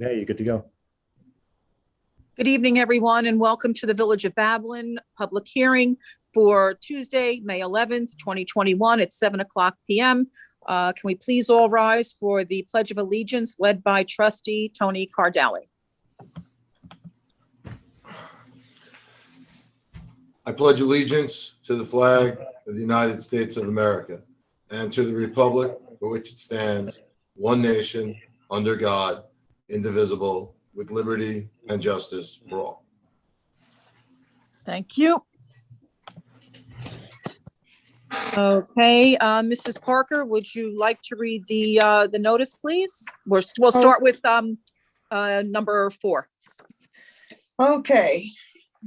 Okay, you're good to go. Good evening, everyone, and welcome to the Village of Babylon public hearing for Tuesday, May 11th, 2021 at 7:00 p.m. Can we please all rise for the Pledge of Allegiance led by Trustee Tony Cardali? I pledge allegiance to the flag of the United States of America and to the republic for which it stands, one nation, under God, indivisible, with liberty and justice for all. Thank you. Okay, Mrs. Parker, would you like to read the notice, please? We'll start with number 4. Okay,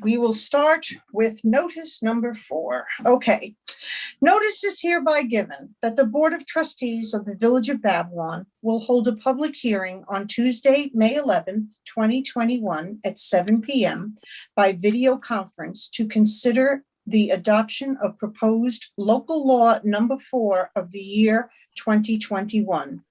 we will start with notice number 4. Okay. Notice is hereby given that the Board of Trustees of the Village of Babylon will hold a public hearing on Tuesday, May 11th, 2021 at 7 p.m. by video conference to consider the adoption of proposed local law number 4 of the year 2021,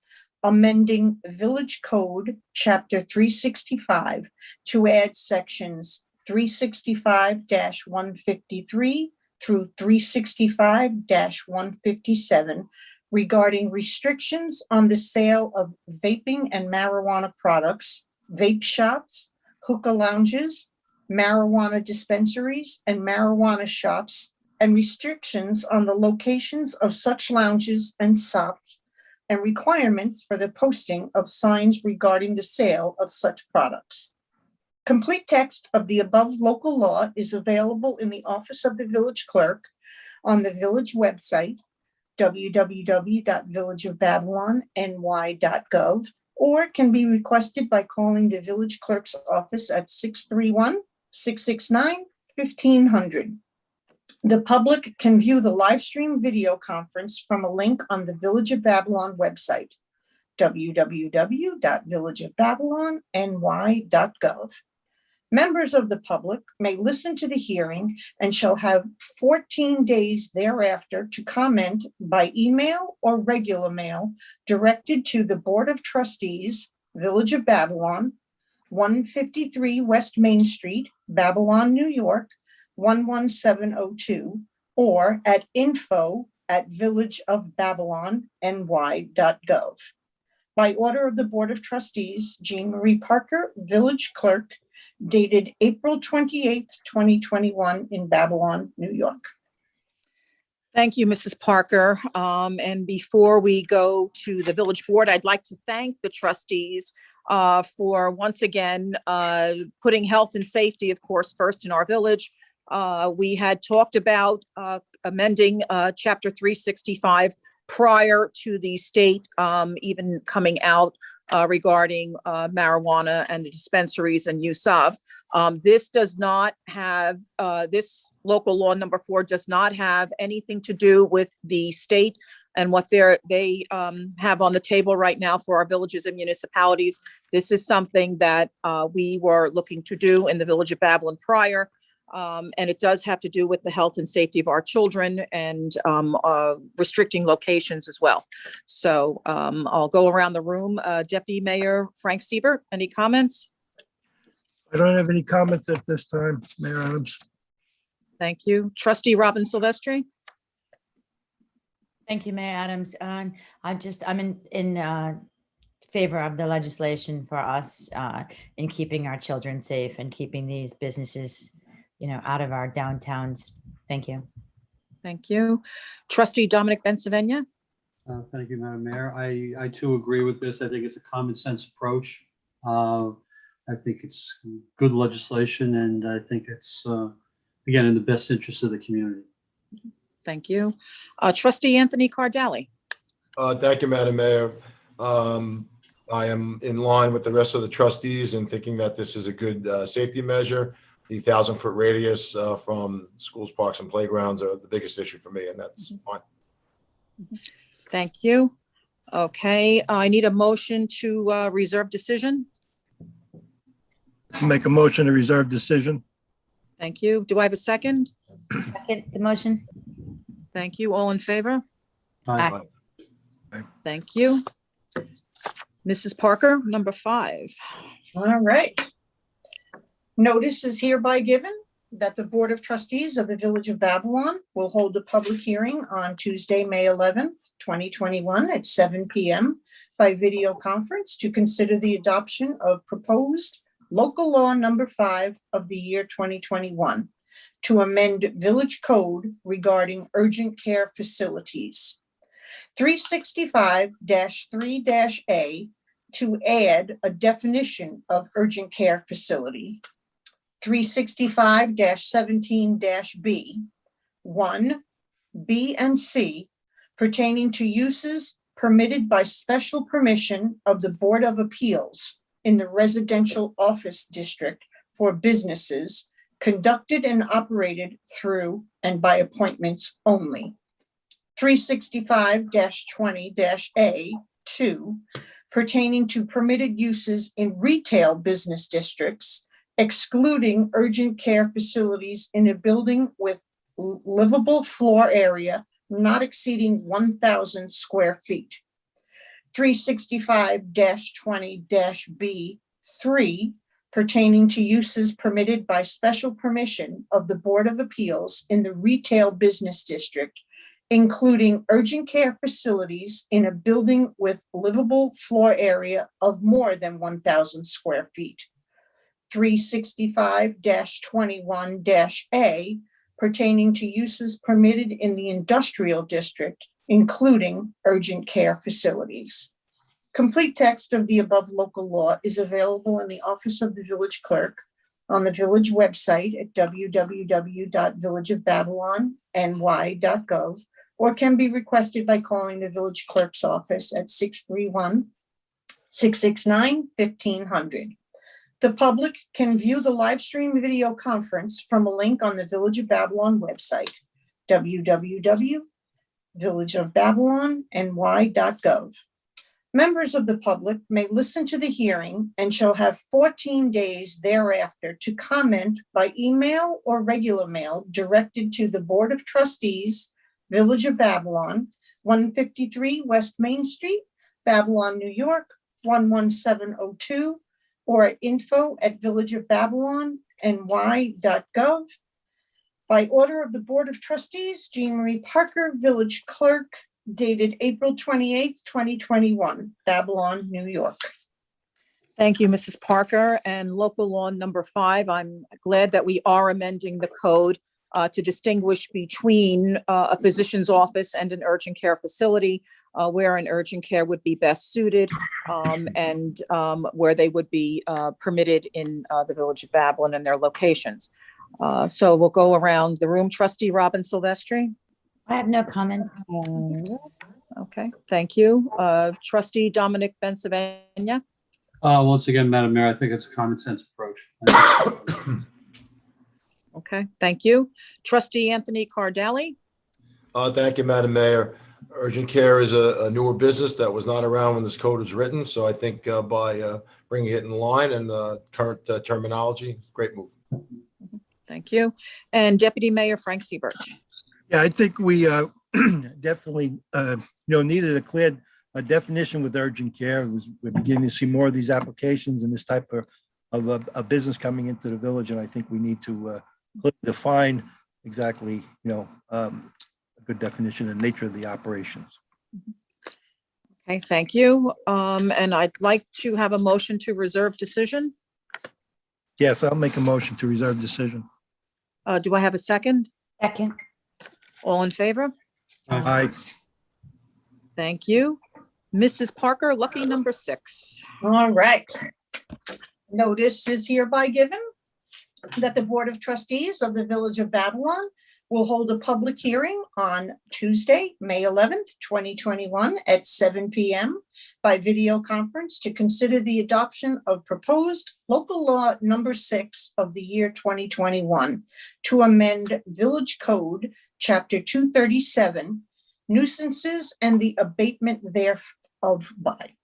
amending Village Code Chapter 365 to add sections 365-153 through 365-157 regarding restrictions on the sale of vaping and marijuana products, vape shops, hookah lounges, marijuana dispensaries, and marijuana shops, and restrictions on the locations of such lounges and shops, and requirements for the posting of signs regarding the sale of such products. Complete text of the above local law is available in the office of the village clerk on the village website, www.villageofbabylonny.gov, or can be requested by calling the village clerk's office at 631-669-1500. The public can view the live stream video conference from a link on the Village of Babylon website, www.villageofbabylonny.gov. Members of the public may listen to the hearing and shall have 14 days thereafter to comment by email or regular mail directed to the Board of Trustees, Village of Babylon, 153 West Main Street, Babylon, New York, 11702, or at info@villageofbabylonny.gov. By order of the Board of Trustees, Jean Marie Parker, Village Clerk, dated April 28th, 2021 in Babylon, New York. Thank you, Mrs. Parker. And before we go to the village board, I'd like to thank the trustees for once again putting health and safety, of course, first in our village. We had talked about amending Chapter 365 prior to the state even coming out regarding marijuana and the dispensaries and use of. This does not have, this local law number 4 does not have anything to do with the state and what they have on the table right now for our villages and municipalities. This is something that we were looking to do in the Village of Babylon prior. And it does have to do with the health and safety of our children and restricting locations as well. So I'll go around the room. Deputy Mayor Frank Siebert, any comments? I don't have any comments at this time, Mayor Adams. Thank you. Trustee Robin Silvestri? Thank you, Mayor Adams. I'm in favor of the legislation for us in keeping our children safe and keeping these businesses out of our downtowns. Thank you. Thank you. Trustee Dominic Bensavenia? Thank you, Madam Mayor. I too agree with this. I think it's a common sense approach. I think it's good legislation, and I think it's, again, in the best interest of the community. Thank you. Trustee Anthony Cardali? Thank you, Madam Mayor. I am in line with the rest of the trustees in thinking that this is a good safety measure. The 1,000-foot radius from schools, parks, and playgrounds are the biggest issue for me, and that's fine. Thank you. Okay, I need a motion to reserve decision. Make a motion to reserve decision. Thank you. Do I have a second? Second the motion. Thank you. All in favor? Aye. Thank you. Mrs. Parker, number 5. All right. Notice is hereby given that the Board of Trustees of the Village of Babylon will hold a public hearing on Tuesday, May 11th, 2021 at 7 p.m. by video conference to consider the adoption of proposed local law number 5 of the year 2021 to amend village code regarding urgent care facilities. 365-3-A to add a definition of urgent care facility. 365-17-B, 1, B and C pertaining to uses permitted by special permission of the Board of Appeals in the residential office district for businesses conducted and operated through and by appointments only. 365-20-A, 2, pertaining to permitted uses in retail business districts excluding urgent care facilities in a building with livable floor area not exceeding 1,000 square feet. 365-20-B, 3, pertaining to uses permitted by special permission of the Board of Appeals in the retail business district, including urgent care facilities in a building with livable floor area of more than 1,000 square feet. 365-21-A, pertaining to uses permitted in the industrial district, including urgent care facilities. Complete text of the above local law is available in the office of the village clerk on the village website at www.villageofbabylonny.gov, or can be requested by calling the village clerk's office at 631-669-1500. The public can view the live stream video conference from a link on the Village of Babylon website, www.villageofbabylonny.gov. Members of the public may listen to the hearing and shall have 14 days thereafter to comment by email or regular mail directed to the Board of Trustees, Village of Babylon, 153 West Main Street, Babylon, New York, 11702, or at info@villageofbabylonny.gov. By order of the Board of Trustees, Jean Marie Parker, Village Clerk, dated April 28th, 2021, Babylon, New York. Thank you, Mrs. Parker. And local law number 5, I'm glad that we are amending the code to distinguish between a physician's office and an urgent care facility, where an urgent care would be best suited, and where they would be permitted in the Village of Babylon and their locations. So we'll go around the room. Trustee Robin Silvestri. I have no comment. Okay, thank you. Trustee Dominic Bensavania. Once again, Madam Mayor, I think it's a common sense approach. Okay, thank you. Trustee Anthony Cardelli. Thank you, Madam Mayor. Urgent care is a newer business that was not around when this code was written. So I think by bringing it in line and current terminology, great move. Thank you. And Deputy Mayor Frank Siebert. Yeah, I think we definitely, needed a clear definition with urgent care. We're beginning to see more of these applications and this type of a business coming into the village. And I think we need to define exactly, a good definition and nature of the operations. Okay, thank you. And I'd like to have a motion to reserve decision. Yes, I'll make a motion to reserve decision. Do I have a second? Second. All in favor? Aye. Thank you. Mrs. Parker, lucky number 6. All right. Notice is hereby given that the Board of Trustees of the Village of Babylon will hold a public hearing on Tuesday, May 11th, 2021 at 7 p.m. by video conference to consider the adoption of proposed local law number 6 of the year 2021 to amend Village Code, Chapter 237, nuisances and the abatement thereof by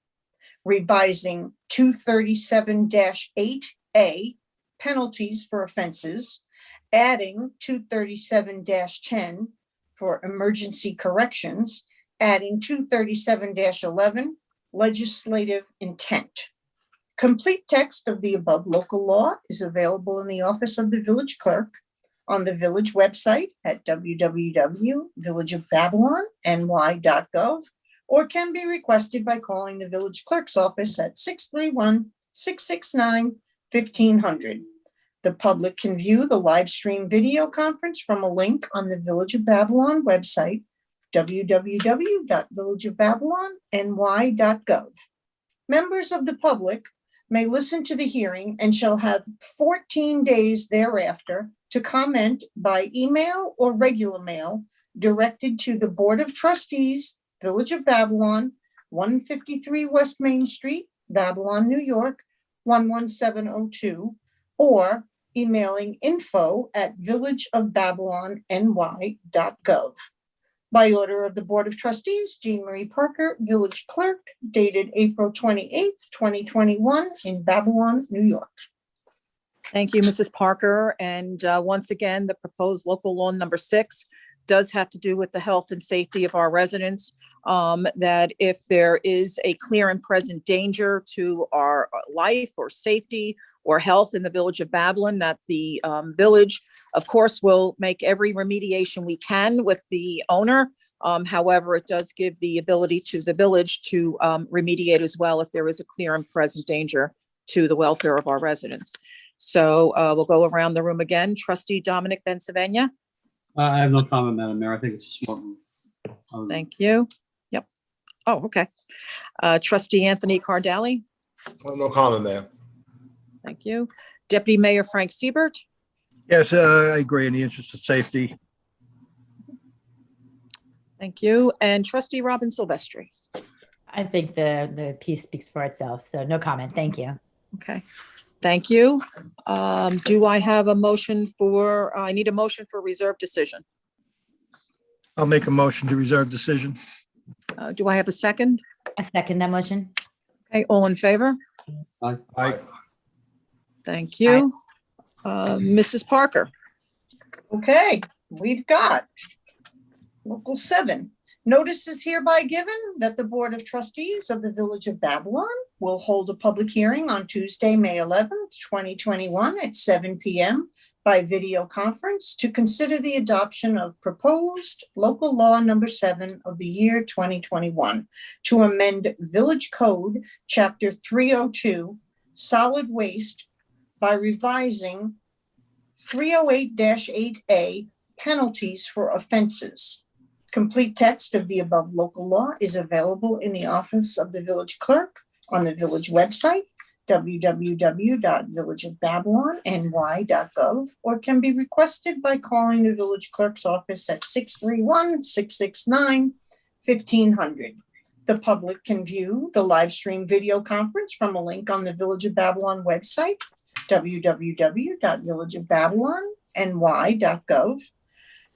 revising 237-8A, penalties for offenses, adding 237-10 for emergency corrections, adding 237-11 legislative intent. Complete text of the above local law is available in the office of the village clerk on the village website at www.villageofbabylonny.gov, or can be requested by calling the village clerk's office at 631-669-1500. The public can view the live stream video conference from a link on the Village of Babylon website, www.villageofbabylonny.gov. Members of the public may listen to the hearing and shall have 14 days thereafter to comment by email or regular mail directed to the Board of Trustees, Village of Babylon, 153 West Main Street, Babylon, New York, 11702, or emailing info@villageofbabylonny.gov. By order of the Board of Trustees, Jean Marie Parker, Village Clerk, dated April 28th, 2021, in Babylon, New York. Thank you, Mrs. Parker. And once again, the proposed local law number 6 does have to do with the health and safety of our residents. That if there is a clear and present danger to our life or safety or health in the Village of Babylon, that the village, of course, will make every remediation we can with the owner. However, it does give the ability to the village to remediate as well if there is a clear and present danger to the welfare of our residents. So we'll go around the room again. Trustee Dominic Bensavenia. I have no comment, Madam Mayor. I think it's a smart move. Thank you. Yep. Oh, okay. Trustee Anthony Cardali. No comment, Mayor. Thank you. Deputy Mayor Frank Siebert. Yes, I agree in the interest of safety. Thank you. And Trustee Robin Silvestri. I think the piece speaks for itself, so no comment. Thank you. Okay. Thank you. Do I have a motion for, I need a motion for reserve decision. I'll make a motion to reserve decision. Do I have a second? I second that motion. Okay, all in favor? Aye. Thank you. Mrs. Parker. Okay, we've got Local 7. Notice is hereby given that the Board of Trustees of the Village of Babylon will hold a public hearing on Tuesday, May 11th, 2021 at 7 p.m. by video conference to consider the adoption of proposed local law number 7 of the year 2021 to amend Village Code, Chapter 302, Solid Waste, by revising 308-8A, penalties for offenses. Complete text of the above local law is available in the office of the village clerk on the village website, www.villageofbabylonny.gov, or can be requested by calling the village clerk's office at 631-669-1500. The public can view the live stream video conference from a link on the Village of Babylon website, www.villageofbabylonny.gov.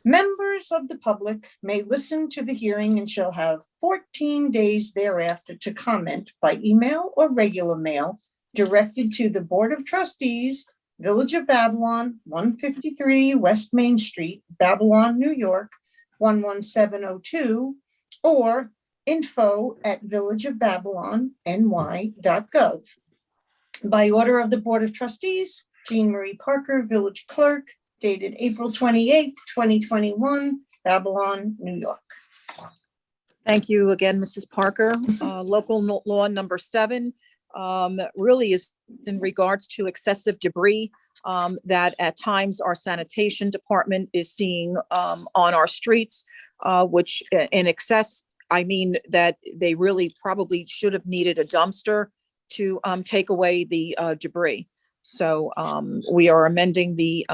Members of the public may listen to the hearing and shall have 14 days thereafter to comment by email or regular mail directed to the Board of Trustees, Village of Babylon, 153 West Main Street, Babylon, New York, 11702, or info@villageofbabylonny.gov. By order of the Board of Trustees, Jean Marie Parker, Village Clerk, dated April 28th, 2021, Babylon, New York. Thank you again, Mrs. Parker. Local law number 7 really is in regards to excessive debris that at times our sanitation department is seeing on our streets, which in excess, I mean that they really probably should have needed a dumpster to take away the debris. So we are amending the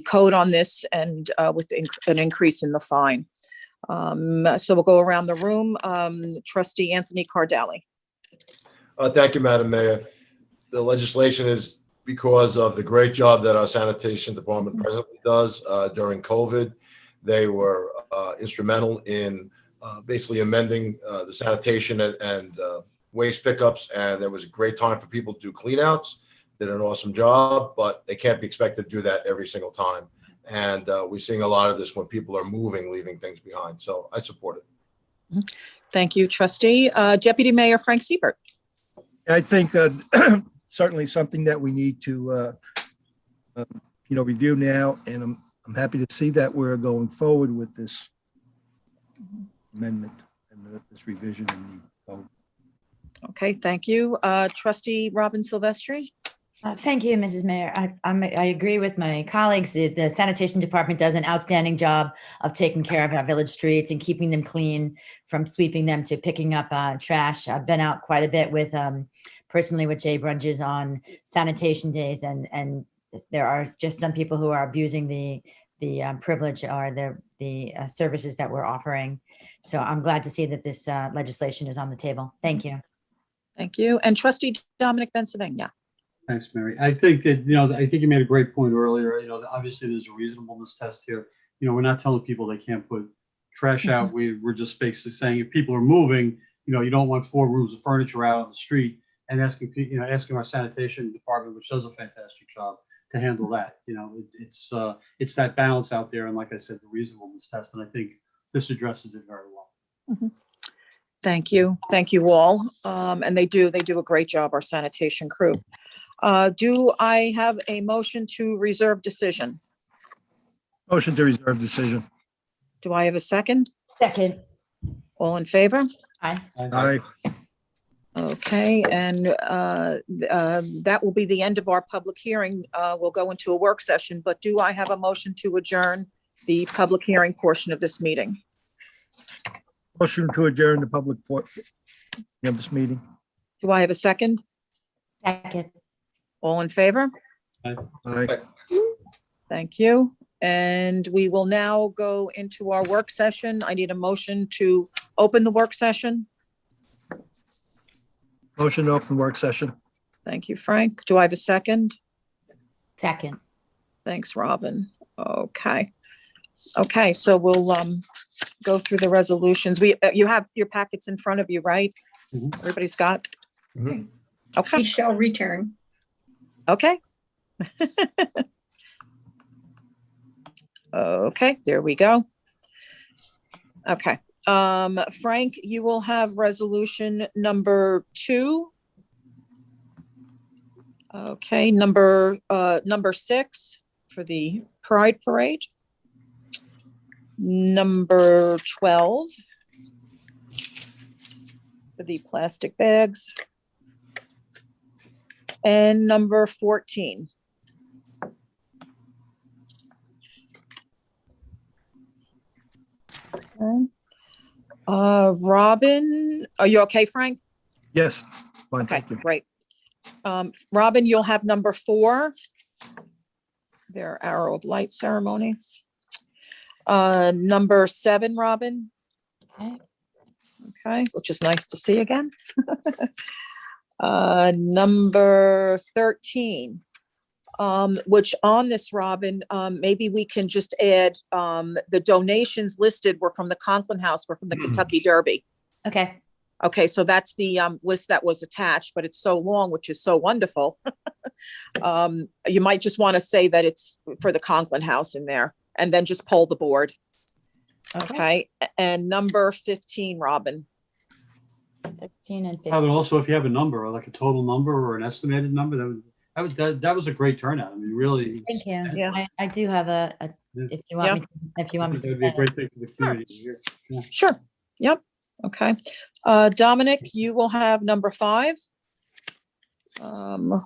code on this and with an increase in the fine. So we'll go around the room. Trustee Anthony Cardali. Thank you, Madam Mayor. The legislation is because of the great job that our sanitation department presently does during COVID. They were instrumental in basically amending the sanitation and waste pickups, and there was a great time for people to do cleanouts. Did an awesome job, but they can't be expected to do that every single time. And we're seeing a lot of this when people are moving, leaving things behind. So I support it. Thank you, trustee. Deputy Mayor Frank Siebert. I think certainly something that we need to, review now, and I'm happy to see that we're going forward with this amendment and this revision in the code. Okay, thank you. Trustee Robin Silvestri. Thank you, Mrs. Mayor. I agree with my colleagues. The sanitation department does an outstanding job of taking care of our village streets and keeping them clean, from sweeping them to picking up trash. I've been out quite a bit with, personally with Jay Brunges on sanitation days, and there are just some people who are abusing the privilege or the services that we're offering. So I'm glad to see that this legislation is on the table. Thank you. Thank you. And trustee Dominic Bensaving. Thanks, Mary. I think that, I think you made a great point earlier. Obviously there's a reasonableness test here. We're not telling people they can't put trash out. We're just basically saying if people are moving, you don't want 4 rooms of furniture out on the street, and asking our sanitation department, which does a fantastic job, to handle that. It's that balance out there. And like I said, the reasonableness test. And I think this addresses it very well. Thank you. Thank you all. And they do a great job, our sanitation crew. Do I have a motion to reserve decision? Motion to reserve decision. Do I have a second? Second. All in favor? Aye. Aye. Okay, and that will be the end of our public hearing. We'll go into a work session, but do I have a motion to adjourn the public hearing portion of this meeting? Motion to adjourn the public portion of this meeting. Do I have a second? Second. All in favor? Aye. Thank you. And we will now go into our work session. I need a motion to open the work session. Motion to open work session. Thank you, Frank. Do I have a second? Second. Thanks, Robin. Okay. Okay, so we'll go through the resolutions. You have your packets in front of you, right? Mhm. Everybody's got? Mhm. We Okay, shall return. okay. Okay, there we go. Okay, Frank, you will have resolution number 2. Okay, number 6 for the Pride Parade. Number 12 for the plastic bags. And number 14. Okay. Robin, are you okay, Frank? Yes. Fine, Okay, thank you. great. Robin, you'll have number 4. Their arrow of light ceremony. Number 7, Robin. Okay. Okay, which is nice to see again. Number 13. Which on this, Robin, maybe we can just add, the donations listed were from the Conklin House, were from the Kentucky Derby. Okay. Okay, so that's the list that was attached, but it's so long, which is so wonderful. You might just want to say that it's for the Conklin House in there, and then just poll the board. Okay, and number 15, Robin. 13 and But 15. also, if you have a number, or like a total number or an estimated number, that was a great turnout. I mean, really. Thank you. Yeah. I do have if you want me, if you want me to That'd be a say great thing for the community to hear. Yeah. Sure, yep, okay. Dominic, you will have number 5.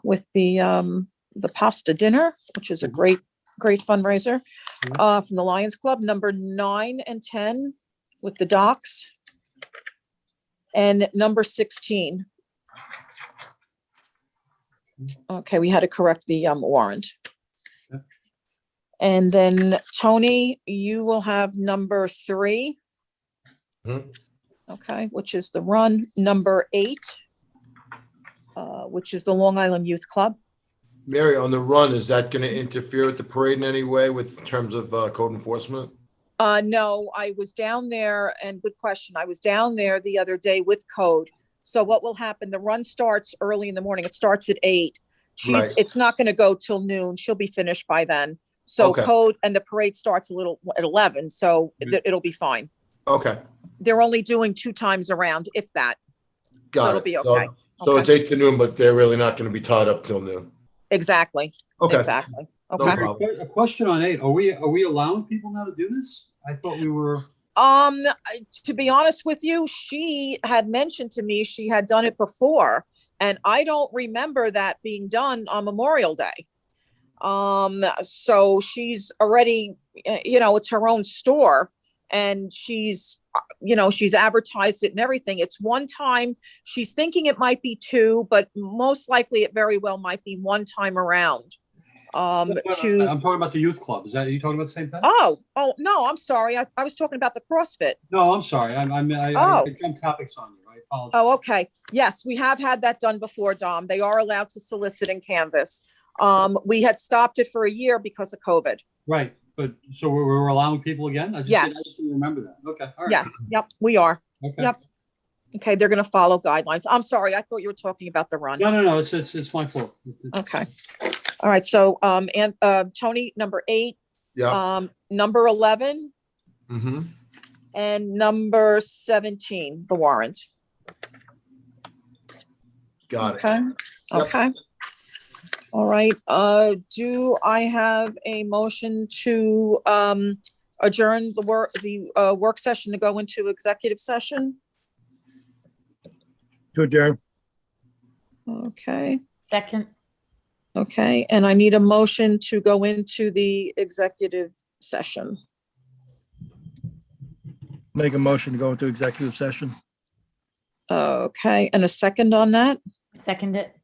With the pasta dinner, which is a great fundraiser, from the Lions Club. Number 9 and 10 with the docks. And number 16. Okay, we had to correct the warrant. Yeah. And then Tony, you will have number 3. Mhm. Okay, which is the run. Number 8, which is the Long Island Youth Club. Mary, on the run, is that going to interfere with the parade in any way with terms of code enforcement? No, I was down there, and good question. I was down there the other day with code. So what will happen, the run starts early in the morning. It starts at 8. Right. It's not going to go till noon. She'll be finished by then. So Okay. code, and the parade starts at 11. So Mhm. it'll be fine. Okay, They're only doing 2 times around, if that. So Got it'll it. be So- okay. So it's Okay. 8 to noon, but they're really not going to be tied up till noon. Exactly, Okay. exactly. No Okay. problem. A question on 8, are we allowing people now to do this? I thought we were, To be honest with you, she had mentioned to me she had done it before, and I don't remember that being done on Memorial Day. So she's already, it's her own store, and she's advertised it and everything. It's one time. She's thinking it might be 2, but most likely it very well might be 1 time around. I'm talking about the youth club. Are you talking about the same thing? Oh, no, I'm sorry. I was talking about the CrossFit. No, I'm sorry. I Oh. jumped topics on you. I apologize. Oh, okay. Yes, we have had that done before, Dom. They are allowed to solicit and canvass. We had stopped it for a year because of COVID. Right, but so we're allowing people again? I Yes. just didn't remember that. Okay, all right. Yes, yep, we are. Okay. Yep. Okay, they're gonna follow guidelines. I'm sorry, I thought you were talking about the run. No, it's my fault. Okay. All right, so, and, Tony, number 8, Yeah. number 11, Mm-hmm. and number 17, the warrant. Got it. Okay, Yep. okay. All right, do I have a motion to adjourn the work session to go into executive session? To adjourn. Okay, Second, okay, and I need a motion to go into the executive session. Make a motion to go into executive session. Okay, and a second on that? second it.